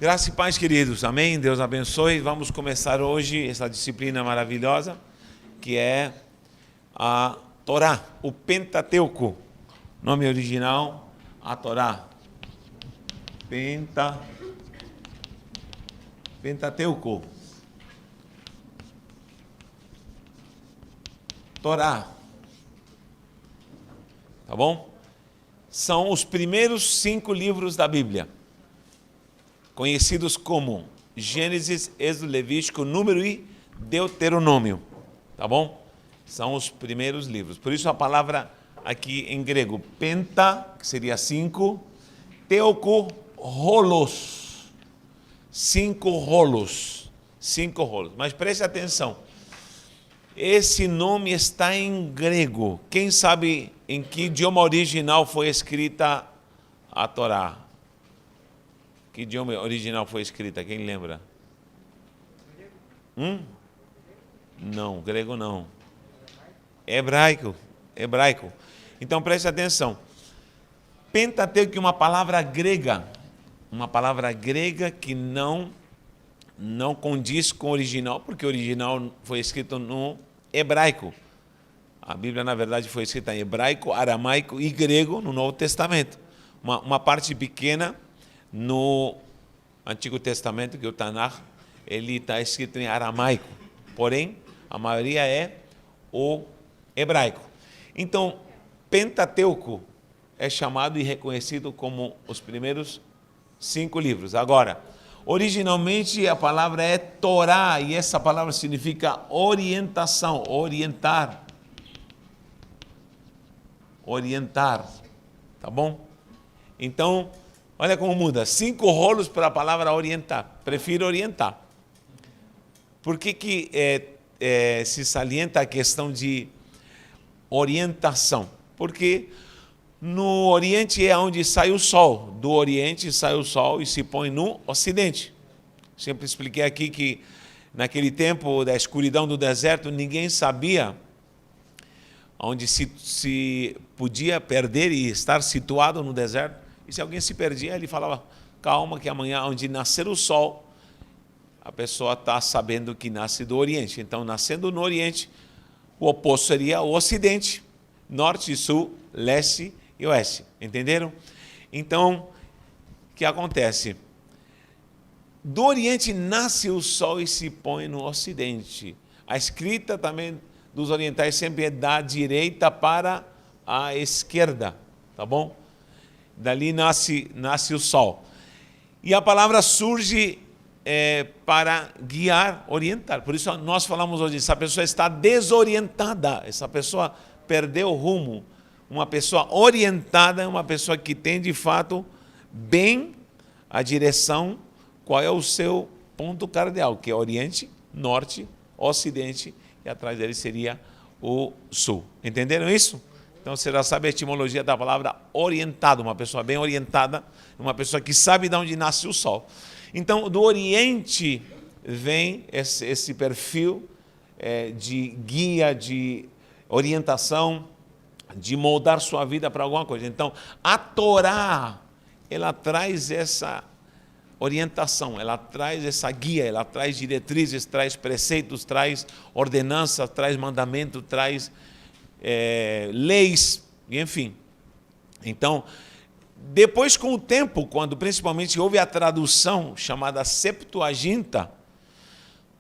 Graça e paz, queridos. Amém? Deus abençoe. Vamos começar hoje essa disciplina maravilhosa, que é a Torá, o Pentateuco. Nome original, a Torá. Pentateuco. Torá. Tá bom? São os primeiros 5 livros da Bíblia, conhecidos como Gênesis, Êxodo, Levítico, Número e Deuteronômio. Tá bom? São os primeiros livros. Por isso a palavra aqui em grego, penta, que seria 5, teuco, rolos. 5 rolos. 5 rolos. Mas preste atenção. Esse nome está em grego. Quem sabe em que idioma original foi escrita a Torá? Que idioma original foi escrita? Quem lembra? Não, grego não. Hebraico. Então preste atenção. Pentateuco é uma palavra grega que não condiz com o original, porque o original foi escrito no hebraico. A Bíblia, na verdade, foi escrita em hebraico, aramaico e grego no Novo Testamento. Uma parte pequena no Antigo Testamento, que é o Tanakh, ele está escrito em aramaico. Porém, a maioria é o hebraico. Então, Pentateuco é chamado e reconhecido como os primeiros 5 livros. Agora, originalmente a palavra é Torá, e essa palavra significa orientação, orientar, tá bom? Então, olha como muda, 5 rolos para a palavra orientar, prefiro orientar. Por que se salienta a questão de orientação? Porque no Oriente é onde sai o sol, do Oriente sai o sol e se põe no Ocidente. Sempre expliquei aqui que naquele tempo da escuridão do deserto, ninguém sabia onde se podia perder e estar situado no deserto. E se alguém se perdia, ele falava, calma que amanhã, onde nascer o sol, a pessoa está sabendo que nasce do Oriente. Então, nascendo no Oriente, o oposto seria o Ocidente, Norte, Sul, Leste e Oeste. Entenderam? Então, o que acontece? Do Oriente nasce o sol e se põe no Ocidente. A escrita também dos orientais sempre é da direita para a esquerda, tá bom? Dali nasce o sol. E a palavra surge para guiar, orientar. Por isso nós falamos hoje, essa pessoa está desorientada, essa pessoa perdeu o rumo. Uma pessoa orientada é uma pessoa que tem de fato bem a direção, qual é o seu ponto cardeal, que é Oriente, Norte, Ocidente, e atrás dele seria o Sul. Entenderam isso? Então você já sabe a etimologia da palavra orientado, uma pessoa bem orientada, uma pessoa que sabe de onde nasce o sol. Então do Oriente vem esse perfil de guia, de orientação, de moldar sua vida para alguma coisa. Então a Torá, ela traz essa orientação, ela traz essa guia, ela traz diretrizes, traz preceitos, traz ordenanças, traz mandamentos, traz leis, enfim. Então, depois com o tempo, quando principalmente houve a tradução chamada Septuaginta,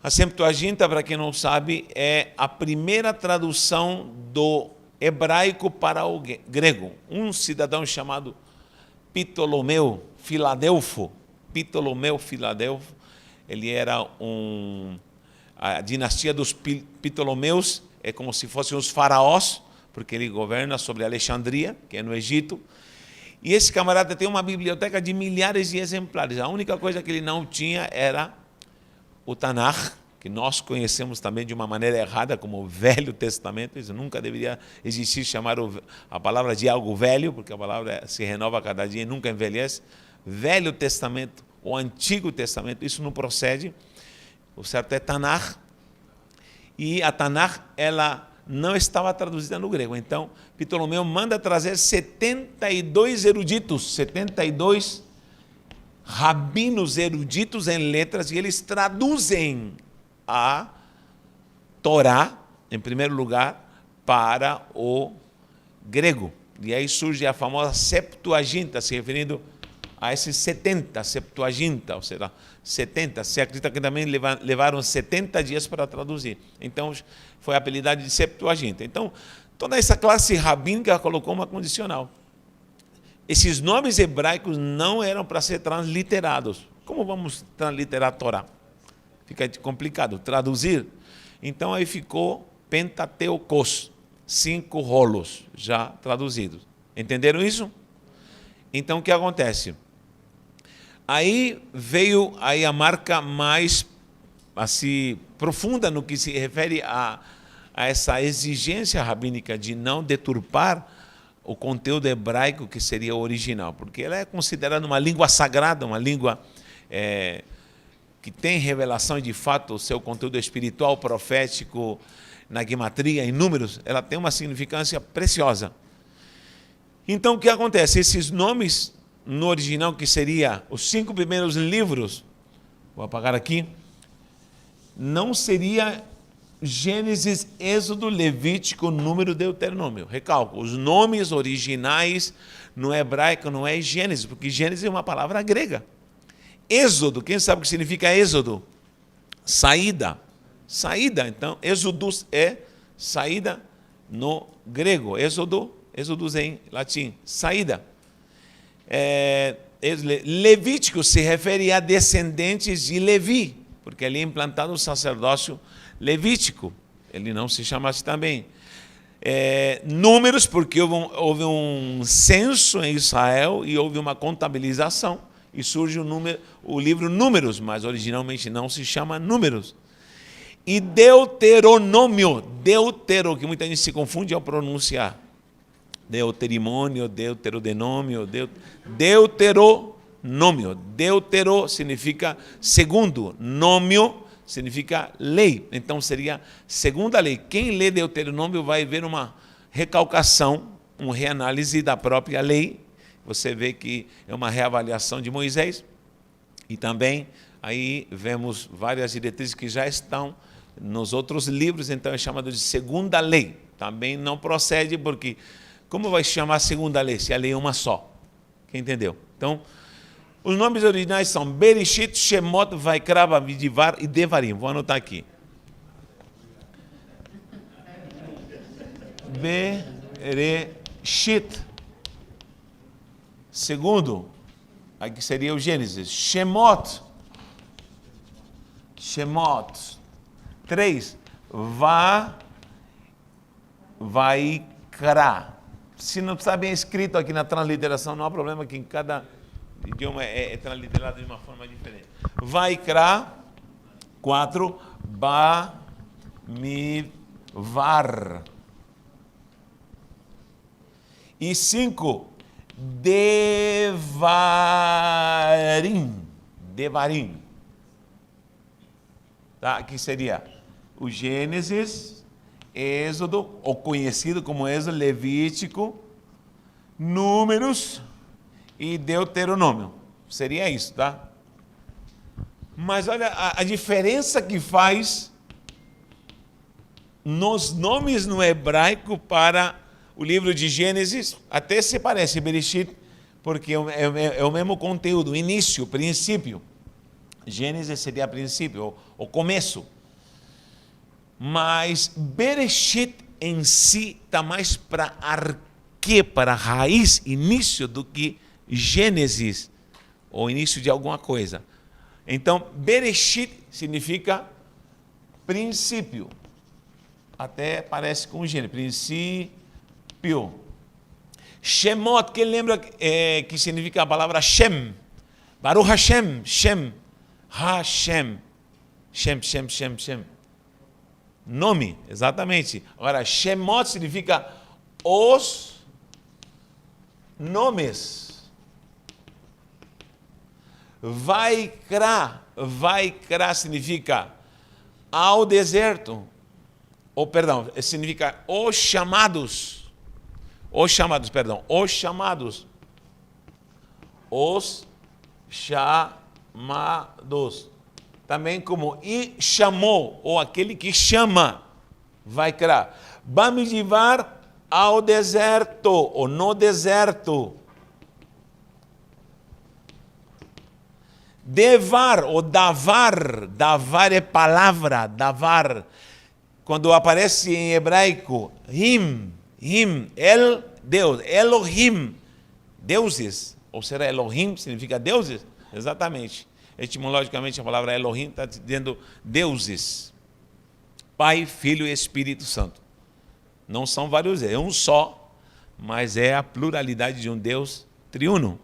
a Septuaginta, para quem não sabe, é a primeira tradução do hebraico para o grego. Um cidadão chamado Ptolomeu Filadelfo, ele era a dinastia dos Ptolomeus, é como se fossem os faraós, porque ele governa sobre Alexandria, que é no Egito. E esse camarada tem uma biblioteca de milhares de exemplares. A única coisa que ele não tinha era o Tanakh, que nós conhecemos também de uma maneira errada como o Velho Testamento. Isso nunca deveria existir, chamar a palavra de algo velho, porque a palavra se renova a cada dia e nunca envelhece. Velho Testamento, o Antigo Testamento, isso não procede. O certo é Tanakh. E a Tanakh, ela não estava traduzida no grego. Então, Ptolomeu manda trazer 72 eruditos, 72 rabinos eruditos em letras, e eles traduzem a Torá, em primeiro lugar, para o grego. E aí surge a famosa Septuaginta, se referindo a esses 70, Septuaginta, ou seja, 70. Se acredita que também levaram 70 dias para traduzir. Então, foi apelidado de Septuaginta. Então, toda essa classe rabínica colocou uma condicional. Esses nomes hebraicos não eram para ser transliterados. Como vamos transliterar a Torá? Fica complicado. Traduzir. Então, aí ficou Pentateucos, 5 rolos já traduzidos. Entenderam isso? Então, o que acontece? Aí veio aí a marca mais assim, profunda no que se refere a essa exigência rabínica de não deturpar o conteúdo hebraico que seria o original, porque ela é considerada uma língua sagrada, uma língua que tem revelação de fato, o seu conteúdo espiritual, profético, na guimatria, em números, ela tem uma significância preciosa. Então, o que acontece? Esses nomes, no original, que seria os 5 primeiros livros, vou apagar aqui, não seria Gênesis, Êxodo, Levítico, Número, Deuteronômio. Recalco, os nomes originais no hebraico não é Gênesis, porque Gênesis é uma palavra grega. Êxodo, quem sabe o que significa Êxodo? Saída. Saída, então, Êxodos é saída no grego. Êxodos em latim, saída. Levítico se refere a descendentes de Levi, porque ali é implantado o sacerdócio levítico. Ele não se chama assim também. Números, porque houve um censo em Israel e houve uma contabilização e surge o livro Números, mas originalmente não se chama Números. E Deuteronômio, que muita gente se confunde ao pronunciar. Deuterimônio, deuterodenômio, deuteronômio. Deutero significa segundo, nômio significa lei. Então seria segunda lei. Quem lê Deuteronômio vai ver uma recalcação, uma reanálise da própria lei. Você vê que é uma reavaliação de Moisés. E também aí vemos várias diretrizes que já estão nos outros livros, então é chamado de segunda lei. Também não procede, porque como vai chamar segunda lei, se a lei é uma só? Quem entendeu? Então, os nomes originais são Bereshit, Shemot, Vaikra, Vavidivar e Devarim. Vou anotar aqui. Bereshit. Segundo, aqui seria o Gênesis. Shemot. 3. Vaikra. Se não está bem escrito aqui na transliteração, não há problema, que em cada idioma é transliterado de uma forma diferente. Vaikra. 4. Bamivar. E 5. Devarim. Tá? Aqui seria o Gênesis, Êxodo, ou conhecido como Êxodo, Levítico, Números e Deuteronômio. Seria isso, tá? Mas olha a diferença que faz nos nomes no hebraico para o livro de Gênesis. Até se parece Bereshit, porque é o mesmo conteúdo, início, princípio. Gênesis seria princípio, o começo. Mas Bereshit em si está mais para arque, para raiz, início, do que Gênesis, ou início de alguma coisa. Então, Bereshit significa princípio. Até parece com Gênesis, princípio. Shemot, quem lembra que significa a palavra Shem? Baruch Hashem, Shem. Hashem. Shem. Nome, exatamente. Agora, Shemot significa os nomes. Vaikra significa ao deserto. Ou, perdão, significa os chamados. Os chamados. Também como e chamou, ou aquele que chama, vai criar. Bamidivar ao deserto, ou no deserto. Devar, ou davar, davar é palavra, davar. Quando aparece em hebraico, him, Deus, Elohim, deuses, ou será Elohim, significa deuses? Exatamente. Etimologicamente a palavra Elohim está dizendo deuses. Pai, Filho e Espírito Santo. Não são vários, é um só, mas é a pluralidade de um Deus triuno.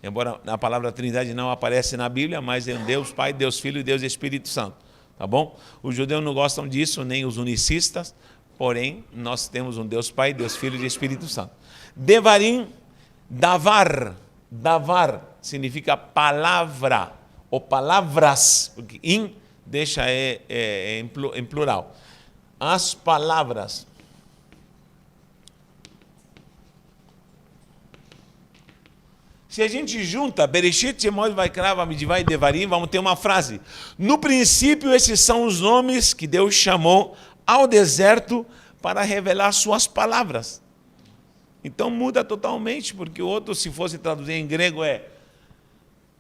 Embora a palavra Trindade não aparece na Bíblia, mas é um Deus Pai, Deus Filho e Deus Espírito Santo. Tá bom? Os judeus não gostam disso, nem os unicistas, porém, nós temos um Deus Pai, Deus Filho e Espírito Santo. Devarim, davar significa palavra, ou palavras, porque in deixa em plural. As palavras. Se a gente junta Bereshit, Shemot, Vaikra, Bamidbar e Devarim, vamos ter uma frase. No princípio, esses são os nomes que Deus chamou ao deserto para revelar suas palavras. Então muda totalmente, porque o outro, se fosse traduzir em grego, é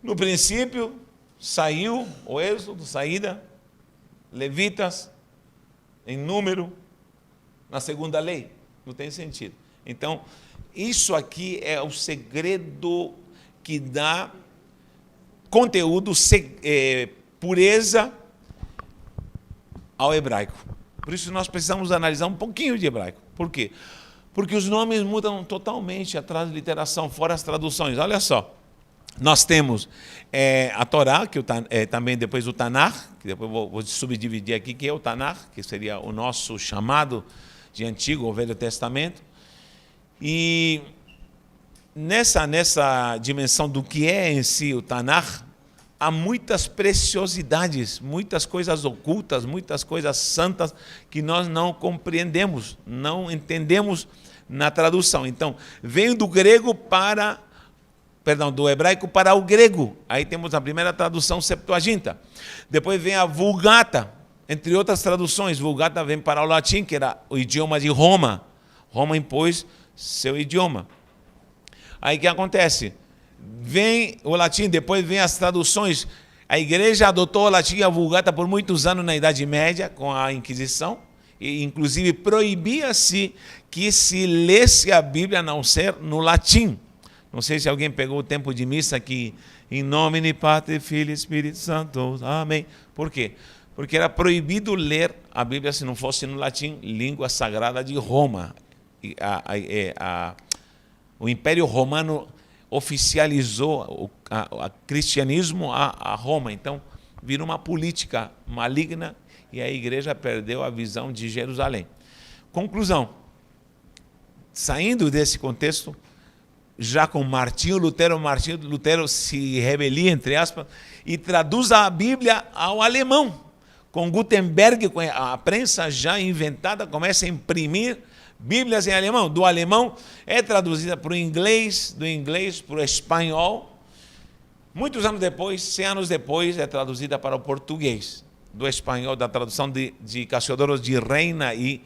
no princípio, saiu, o êxodo, saída, levitas, em número, na segunda lei. Não tem sentido. Então, isso aqui é o segredo que dá conteúdo, pureza ao hebraico. Por isso nós precisamos analisar um pouquinho de hebraico. Por quê? Porque os nomes mudam totalmente a transliteração, fora as traduções. Olha só, nós temos a Torá, que também depois o Tanar, que depois vou subdividir aqui, que é o Tanar, que seria o nosso chamado de Antigo ou Velho Testamento. E nessa dimensão do que é em si o Tanar, há muitas preciosidades, muitas coisas ocultas, muitas coisas santas que nós não compreendemos, não entendemos na tradução. Então, vem do hebraico para o grego. Aí temos a primeira tradução, Septuaginta. Depois vem a Vulgata, entre outras traduções. Vulgata vem para o latim, que era o idioma de Roma. Roma impôs seu idioma. Aí o que acontece? Vem o latim, depois vem as traduções. A igreja adotou o latim e a Vulgata por muitos anos na Idade Média, com a Inquisição, e inclusive proibia-se que se lesse a Bíblia a não ser no latim. Não sei se alguém pegou o tempo de missa aqui, em nome de Pátria, Filho e Espírito Santo, amém. Por quê? Porque era proibido ler a Bíblia se não fosse no latim, língua sagrada de Roma. O Império Romano oficializou o cristianismo a Roma. Então, virou uma política maligna e a igreja perdeu a visão de Jerusalém. Conclusão. Saindo desse contexto, já com Martinho Lutero se rebelia, entre aspas, e traduz a Bíblia ao alemão. Com Gutenberg, com a prensa já inventada, começa a imprimir Bíblias em alemão. Do alemão é traduzida para o inglês, do inglês para o espanhol. Muitos anos depois, 100 anos depois, é traduzida para o português. Do espanhol, da tradução de Cassiodoro de Reina e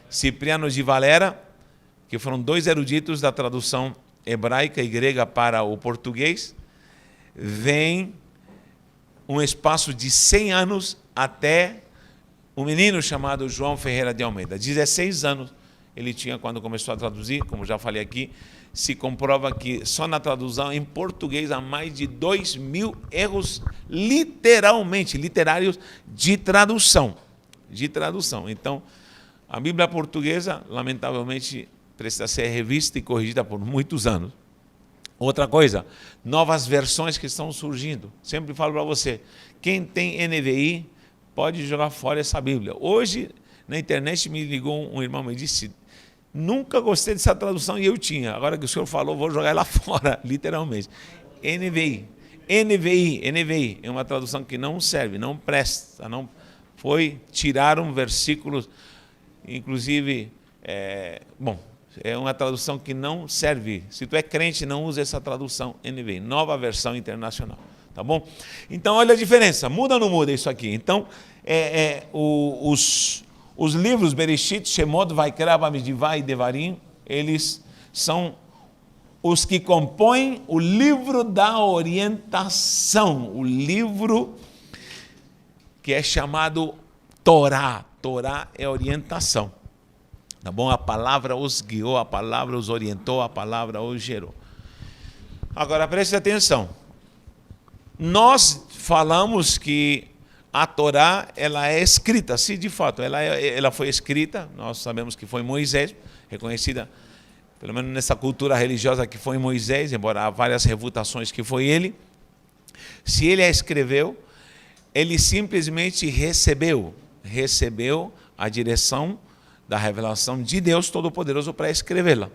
Cipriano de Valera, que foram dois eruditos da tradução hebraica e grega para o português, vem um espaço de 100 anos até um menino chamado João Ferreira de Almeida. 16 anos ele tinha quando começou a traduzir, como já falei aqui. Se comprova que só na tradução em português há mais de 2.000 erros literários de tradução. Então, a Bíblia portuguesa, lamentavelmente, precisa ser revista e corrigida por muitos anos. Outra coisa, novas versões que estão surgindo. Sempre falo para você, quem tem NVI pode jogar fora essa Bíblia. Hoje, na internet, me ligou um irmão e me disse, nunca gostei dessa tradução e eu tinha. Agora que o senhor falou, vou jogar ela fora, literalmente. NVI é uma tradução que não serve, não presta. Tiraram versículos, inclusive, é uma tradução que não serve. Se tu é crente, não usa essa tradução NVI, Nova Versão Internacional. tá bom? Então, olha a diferença, muda ou não muda isso aqui? Então, os livros Bereshit, Shemot, Vaikra, Bamidivá e Devarim, eles são os que compõem o livro da orientação, o livro que é chamado Torá. Torá é orientação, tá bom? A palavra os guiou, a palavra os orientou, a palavra os gerou. Agora, preste atenção. Nós falamos que a Torá, ela é escrita, sim, de fato, ela foi escrita, nós sabemos que foi Moisés, reconhecida, pelo menos nessa cultura religiosa, que foi Moisés, embora há várias refutações que foi ele. Se ele a escreveu, ele simplesmente recebeu a direção da revelação de Deus Todo-Poderoso para escrevê-la.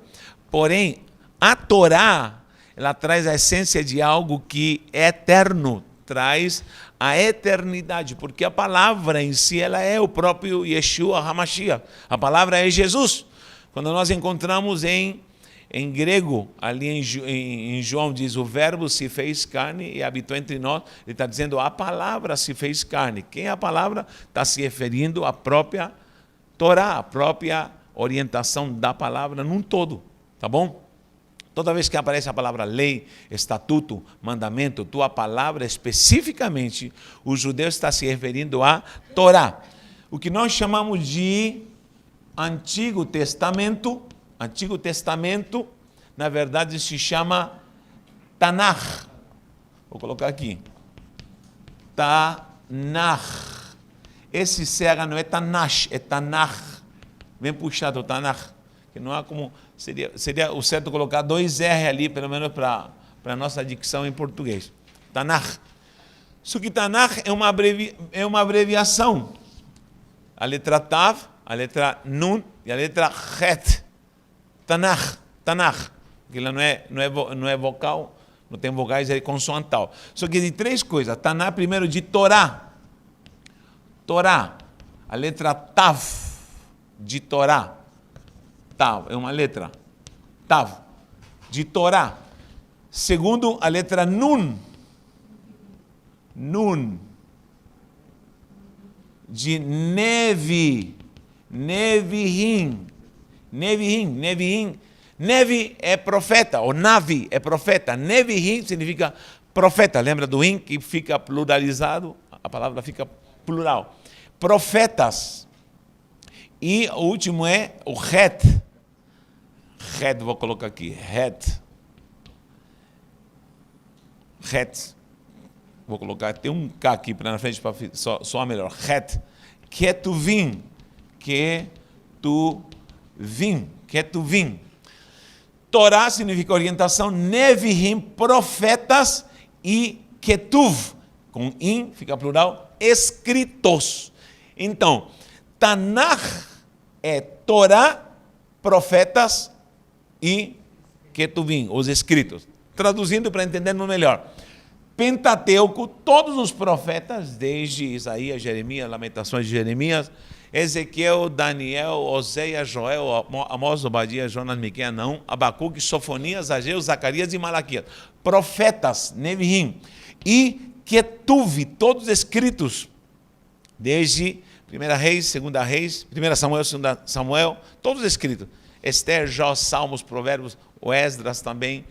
Porém, a Torá, ela traz a essência de algo que é eterno, traz a eternidade, porque a palavra em si, ela é o próprio Yeshua HaMashiach. A palavra é Jesus. Quando nós encontramos em grego, ali em João diz, o verbo se fez carne e habitou entre nós, ele está dizendo, a palavra se fez carne. Quem é a palavra? Está se referindo à própria Torá, a própria orientação da palavra num todo, tá bom? Toda vez que aparece a palavra lei, estatuto, mandamento, tua palavra especificamente, o judeu está se referindo à Torá. O que nós chamamos de Antigo Testamento, na verdade se chama Tanakh. Vou colocar aqui. Tanakh. Esse CH não é Tanash, é Tanakh. Bem puxado o Tanakh. Que não há como. Seria o certo colocar 2 R ali, pelo menos para a nossa dicção em português. Tanakh. Isso que Tanakh é uma abreviação. A letra Tav, a letra Nun e a letra Het. Tanakh. Porque ela não é vocal, não tem vogais, é consoantal. Só que de 3 coisas. Tanakh, primeiro, de Torá. Torá. A letra Tav, de Torá. Tav, é uma letra. Tav, de Torá. Segundo, a letra Nun. Nun. De Nevi. Nevihim. Nevi é profeta, ou Navi é profeta. Nevihim significa profeta. Lembra do Him, que fica pluralizado? A palavra fica plural. Profetas. E o último é o Het. Het, vou colocar aqui. Het. Vou colocar, tem um K aqui para na frente para soar melhor. Het. Ketuvim. Ketuvim. Torá significa orientação, Nevihim, profetas, e Ketuv, com in, fica plural, escritos. Então, Tanakh é Torá, profetas e Ketuvim, os escritos. Traduzindo para entendermos melhor. Pentateuco, todos os profetas, desde Isaías, Jeremias, Lamentações de Jeremias, Ezequiel, Daniel, Oséias, Joel, Amós, Obadias, Jonas, Miqueias, Naum, Abacuque, Sofonias, Ageu, Zacarias e Malaquias. Profetas, Nevihim. E Ketuv, todos escritos, desde 1 Reis, 2 Reis, 1 Samuel, 2 Samuel, todos escritos. Esther, Jó, Salmos, Provérbios, o Esdras também.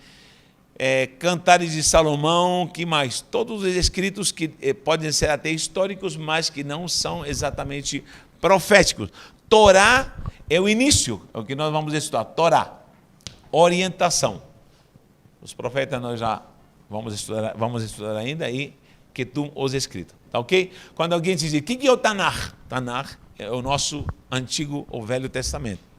Cantares de Salomão, que mais? Todos os escritos que podem ser até históricos, mas que não são exatamente proféticos. Torá é o início, é o que nós vamos estudar. Torá, orientação. Os profetas nós já vamos estudar ainda, e Ketum, os escritos. Tá ok? Quando alguém te diz, o que é o Tanakh? Tanakh é o nosso Antigo ou Velho Testamento.